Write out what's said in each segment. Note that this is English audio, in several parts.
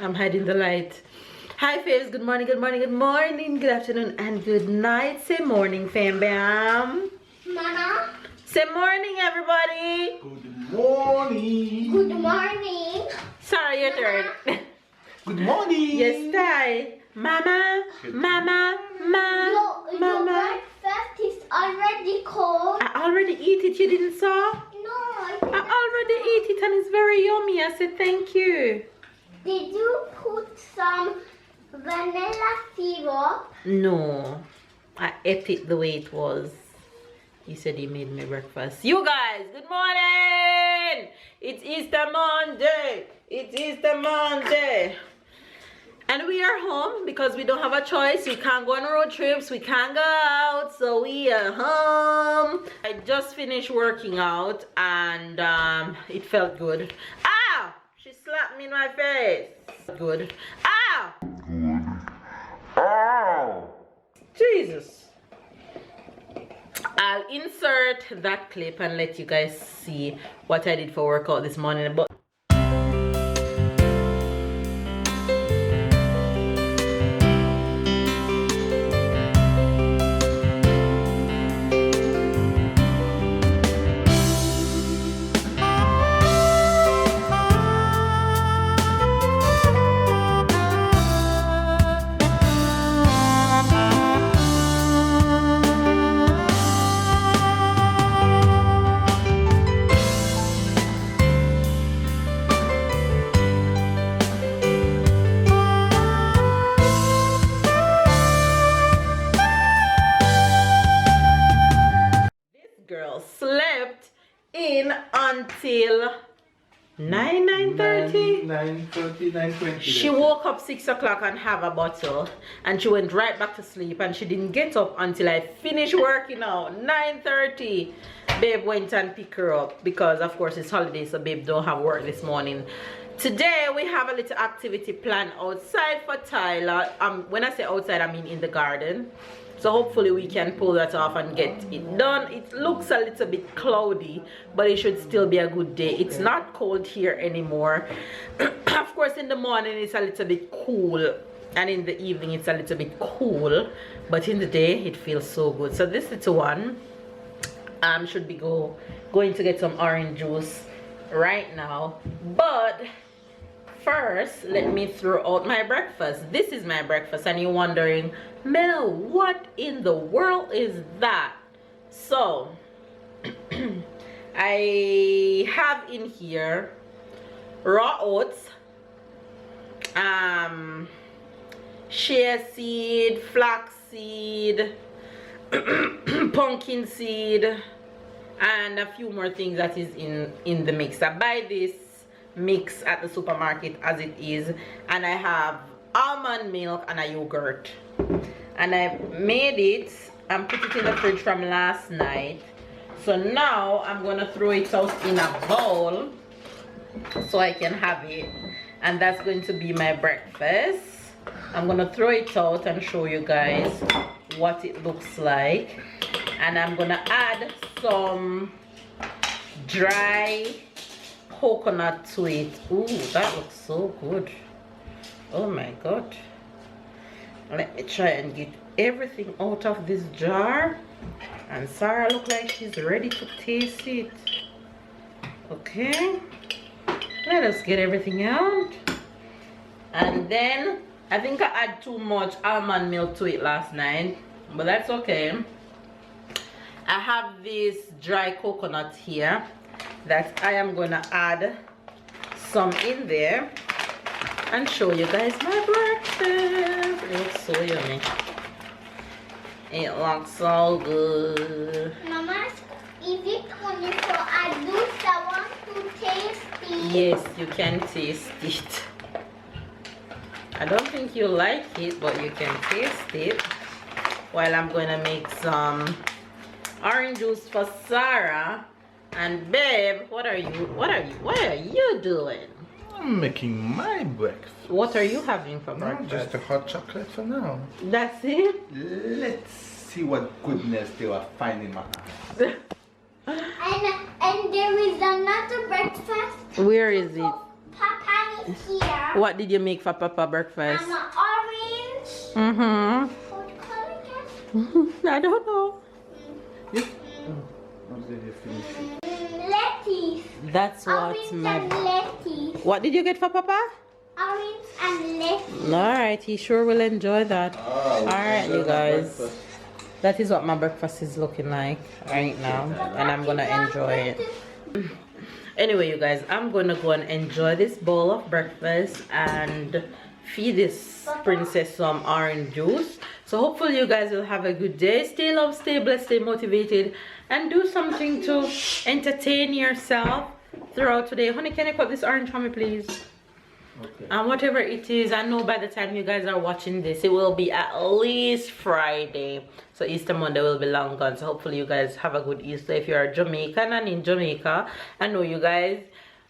I'm hiding the light. Hi faves, good morning, good morning, good morning, good afternoon, and good night. Say morning, fam bam. Mama. Say morning, everybody. Good morning. Good morning. Sorry, your turn. Good morning. Yes, Ty. Mama, mama, mama, Your mama. breakfast is already cold. I already eat it, you didn't saw? No, I already ate it and it's very yummy. I said thank you. Did you put some vanilla syrup? No, I ate it the way it was. He said he made me breakfast. You guys, good morning. It's Easter Monday. It's Easter Monday. And we are home because we don't have a choice. We can't go on road trips. We can't go out. So we are home. I just finished working out and it felt good. Ow! She slapped me in my face. Good. Ow! Ow! Jesus. I'll insert that clip and let you guys see what I did for workout this morning. But girl slept in until 9:30. 9:30, 9:20. She woke up 6 o'clock and have a bottle and she went right back to sleep and she didn't get up until I finished working out. 9:30. Babe went and picked her up because of course it's holiday, so babe don't have work this morning. Today we have a little activity planned outside for Tyler. When I say outside, I mean in the garden. So hopefully we can pull that off and get it done. It looks a little bit cloudy, but it should still be a good day. It's not cold here anymore. Of course in the morning it's a little bit cool and in the evening it's a little bit cool, but in the day it feels so good. So this little one should be going to get some orange juice right now, but first let me throw out my breakfast. This is my breakfast and you're wondering, Mel, what in the world is that? So I have in here raw oats, chia seed, flax seed, pumpkin seed, and a few more things that is in the mix. I buy this mix at the supermarket as it is, and I have almond milk and a yogurt, and I made it and put it in the fridge from last night. So now I'm gonna throw it out in a bowl so I can have it, and that's going to be my breakfast. I'm gonna throw it out and show you guys what it looks like, and I'm gonna add some dry coconut to it. Ooh, that looks so good. Oh my god. Let me try and get everything out of this jar. And Sarah look like she's ready to taste it. Okay, let us get everything out. And then I think I add too much almond milk to it last night, but that's okay. I have this dry coconut here that I am gonna add some in there and show you guys my breakfast. It looks so yummy. It looks so good. Mama, is it only for adults that want to taste it? Yes, you can taste it. I don't think you like it, but you can taste it. While I'm gonna make some orange juice for Sarah. And babe, what are you doing? I'm making my breakfast. What are you having for breakfast? Just a hot chocolate for now. That's it? Let's see what goodness they will find in my house. And there is another breakfast. Where is it? Papa here. What did you make for Papa breakfast? Orange. Mm-hmm. What color is I don't know. lettuce. That's what Orange my... and lettuce. What did you get for Papa? Orange and lettuce. Alright, he sure will enjoy that. Alright, you guys. That is what my breakfast is looking like right now. And I'm gonna enjoy it. Anyway, you guys, I'm gonna go and enjoy this bowl of breakfast and feed this princess some orange juice. So hopefully you guys will have a good day. Stay love, stay blessed, stay motivated, and do something to entertain yourself throughout today. Honey, can you cut this orange for me, please? Okay. And whatever it is, I know by the time you guys are watching this, it will be at least Friday. So Easter Monday will be long gone. So hopefully you guys have a good Easter. If you're Jamaican and in Jamaica, I know you guys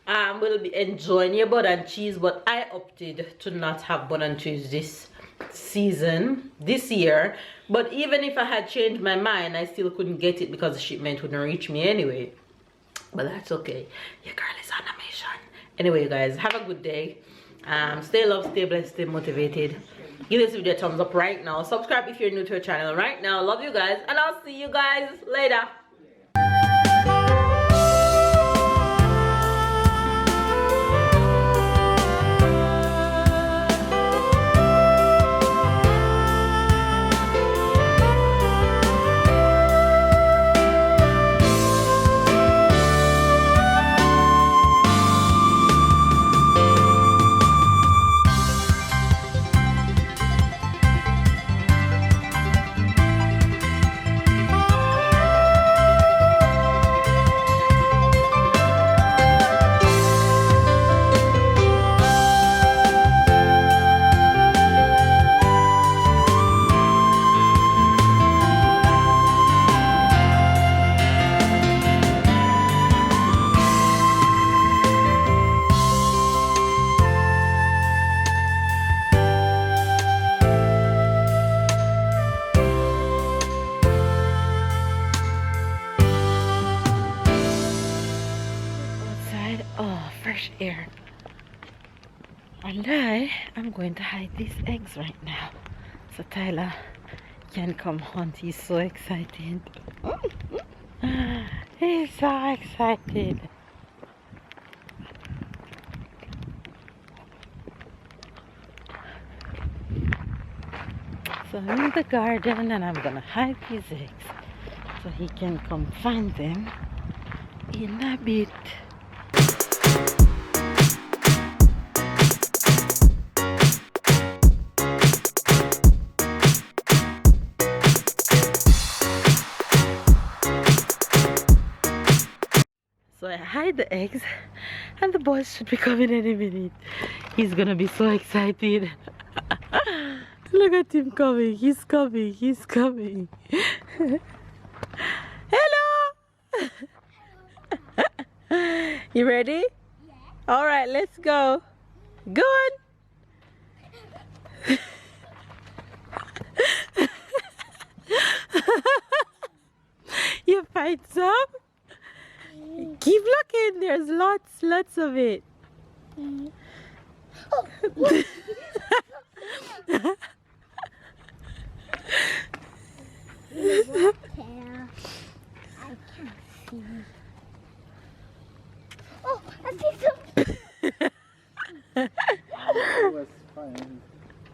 will be enjoying your butter and cheese, but I opted to not have butter and cheese this season, this year. But even if I had changed my mind, I still couldn't get it because the shipment wouldn't reach me anyway. But that's okay. Your girl is on a mission. Anyway, you guys, have a good day. Stay love, stay blessed, stay motivated. Give this video a thumbs up right now. Subscribe if you're new to our channel right now. Love you guys, and I'll see you guys later. Oh, fresh air. And I'm going to hide these eggs right now so Tyler can come hunt. He's so excited. He's so excited. So I'm in the garden and I'm gonna hide these eggs so he can come find them in a bit. So I hide the eggs and the boys should be coming any minute. He's gonna be so excited. Look at him coming. He's coming. He's coming. Hello. You ready? Yeah. All right, let's go. Go on. You find some? Keep looking. There's lots of it. I can't see. Oh, I see some. I was finding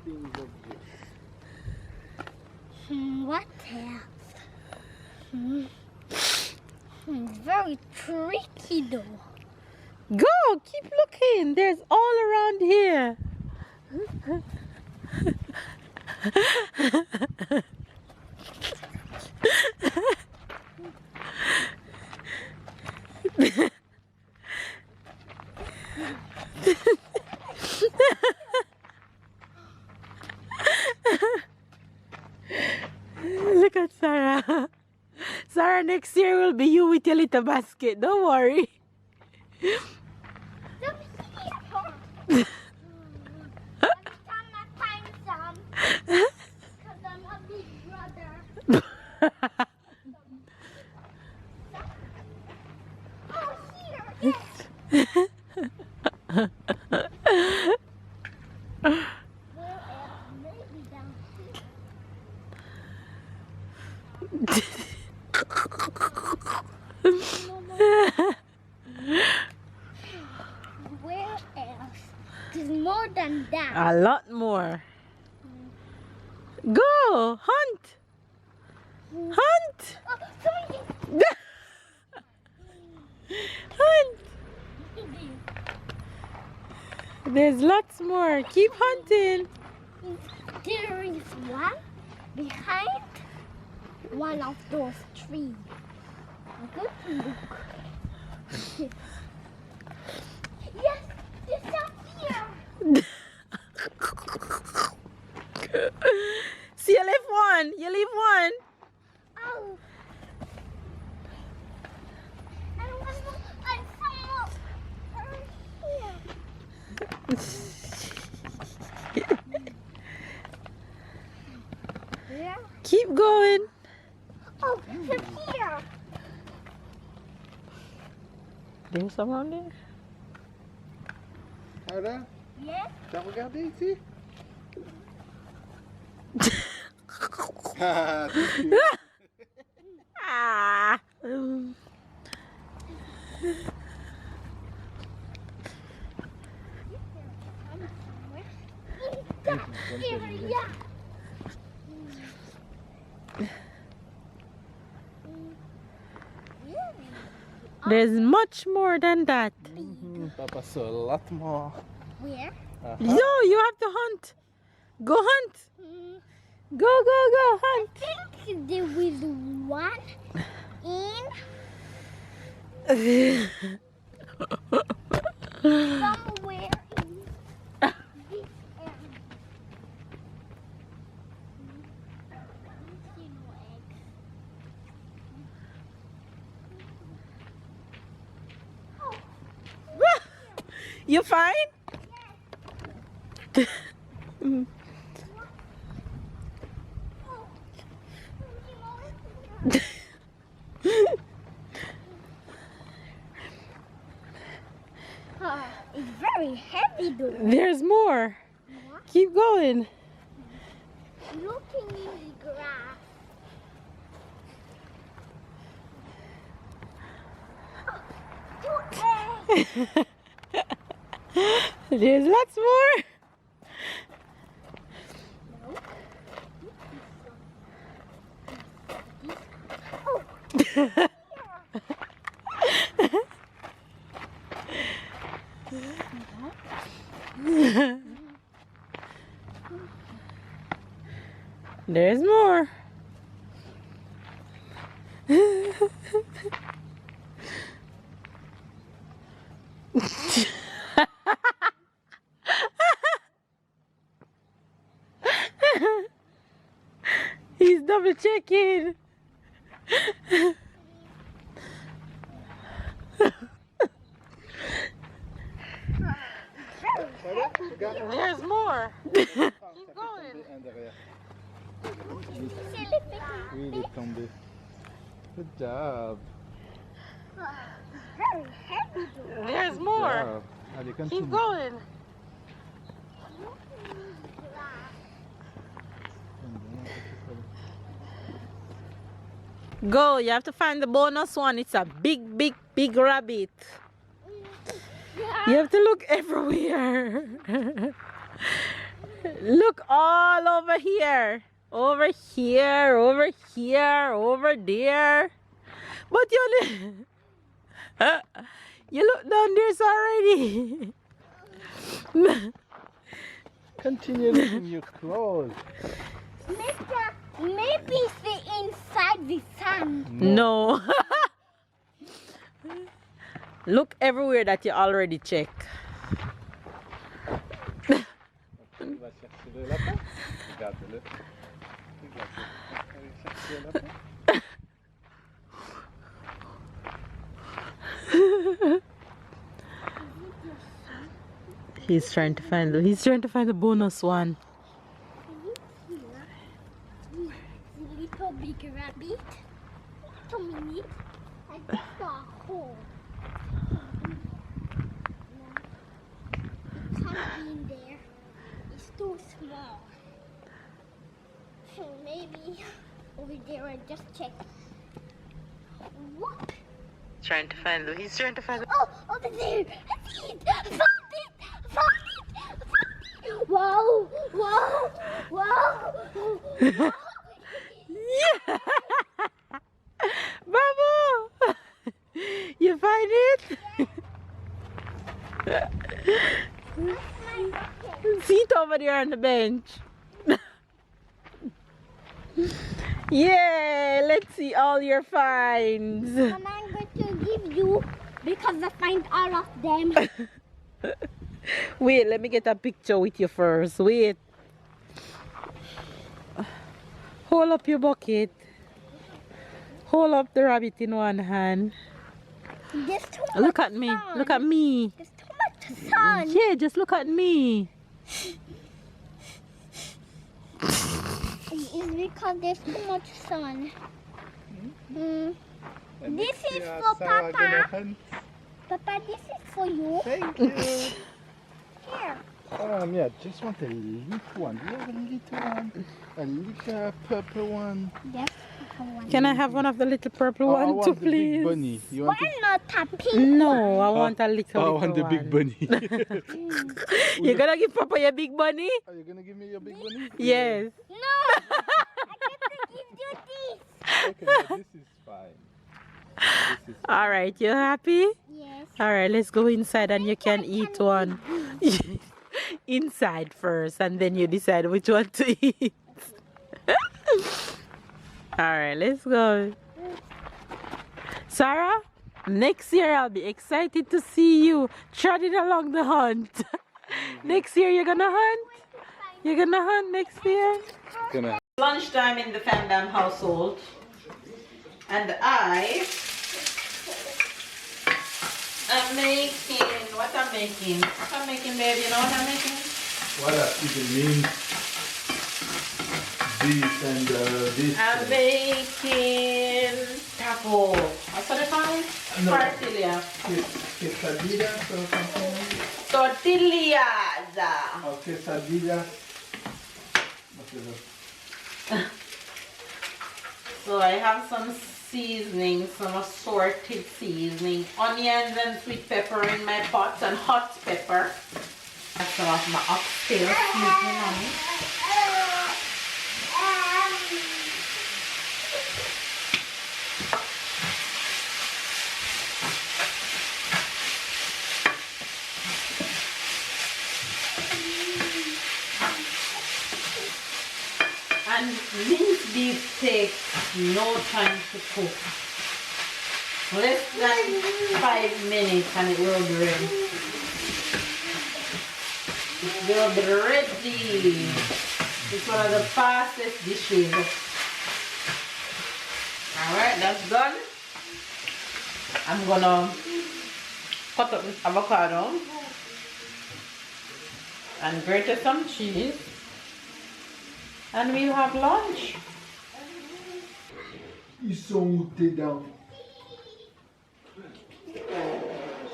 things of this. What else? Very tricky though. Go, keep looking. There's all around here. Look at Sarah. Sarah, next year will be you with your little basket. Don't worry. Every time I find some, because I'm a big brother. Oh, here, yes. Where else? There's more than that. A lot more. Go! Hunt! Hunt! Oh, sorry. Hunt! There's lots more. Keep hunting. There is one behind one of those trees. Good look. Yes, it's up here. See, you left one. You leave one. Oh. And one more. And some more. Here. Keep going. Oh, from here. There's some around there. Ada, Yes. t'as regardé ici? Ah, Ah. Area. There's much more than that. Papa saw a lot more. Where? No, you have to hunt. Go hunt. Go, hunt. I think there was one in somewhere in this area. See no eggs. Oh, You fine? oh. It's very heavy though. There's more. What? Keep going. Looking in the grass. Oh, two eggs. There's lots more. Oh, There's more. He's double checking. There's more. Keep going. Oui, il est tombé. Good job. very heavy though. There's more. Job. Allez, continue. Keep going. Looking in the grass. Go. You have to find the bonus one. It's a big, big, big rabbit. You have to look everywhere. Look all over here. Over here, over here, over there. But you look down there already. Continue looking your clothes. Maybe it's inside the sand. No. Look everywhere that you already check. Tu vas chercher le lapin? Regarde-le. Regarde-le. Allez chercher le lapin. He's trying to find the bonus one. Little big rabbit. 2 minutes. I just saw a hole. It can't be in there. It's too small. So maybe over there and just check. What? Trying to find Lou. He's trying to find. Oh, over there! I see it! I found it! I found it! I found it! Wow! Wow! Wow! Yeah! Babu! You find it? Sit over there on the bench. Yeah, let's see all your finds. Mama, I'm going to give you because I find all of them. Wait, let me get a picture with you first. Wait. Hold up your bucket. Hold up the rabbit in one hand. There's too much Look at me. sun. Look at me. There's too much sun. Yeah, just look at me. It's because there's too much sun. And This next is year, for Sarah Papa. gonna hunt. Papa, this is for you. Thank you. Here. Yeah, just want a little one. Do you have a little one? A little purple one? Yes, Papa one. Can I have one of the little purple I one want too, the big please? bunny. You Why want the, not a pink No, I one? want a little, I little want the one. big bunny. You're gonna give Papa your big bunny? Are you gonna give me your big bunny? Yes. No! I get to give you this. Okay, now this is fine. This is All right, you happy? Yes. All right, let's go inside and you can eat one. Inside first and then you decide which one to eat. All right, let's go. Sarah, next year I'll be excited to see you trotting along the hunt. Next year you're gonna hunt? You're gonna hunt next year? gonna. Lunchtime in the Fandom household. And I am making, what I'm making? What I'm making, baby, you know what I'm making? What up? It means this and this. I'm making taco. What's what they call it? No. Tortilla. Quesadillas or something? Tortillas. Or quesadillas? Whatever. So I have some seasoning, some assorted seasoning, onions and sweet pepper in my pot and hot pepper. That's some of my oxtail seasoning on it. And minced beef takes no time to cook. Less than 5 minutes and it will be ready. It will be ready. It's one of the fastest dishes. Alright, that's done. I'm gonna cut up this avocado and grate some cheese. And we'll have lunch. Ils sont où tes dents?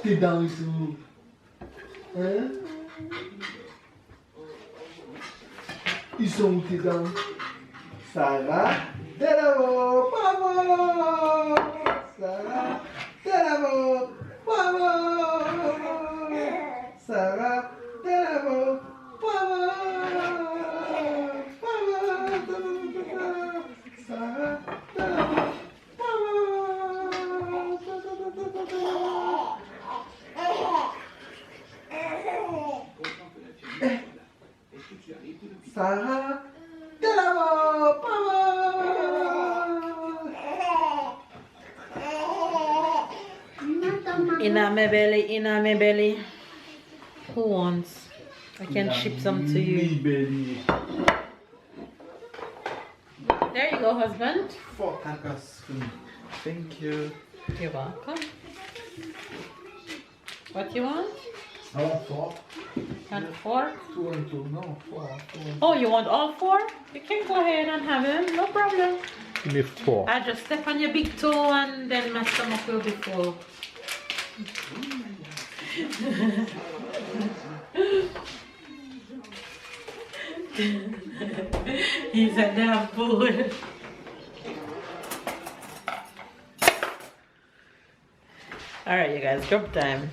Tes dents, ils sont où? Hein? Ils sont où tes dents? Sarah Delaveaus, bravo! Sarah Delaveaus, bravo! Sarah Delaveaus, bravo! Sarah Delaveaus, In my belly. Who wants? I can ship some to you. There you go, husband. Thank you. You're welcome. What you want? I want 4. And 4? 2 and 2, no, 4. Oh, you want all 4? You can go ahead and have them, no problem. Give me 4. I just step on your big toe and then my stomach will be full. He's a damn fool. Alright, you guys, drop time.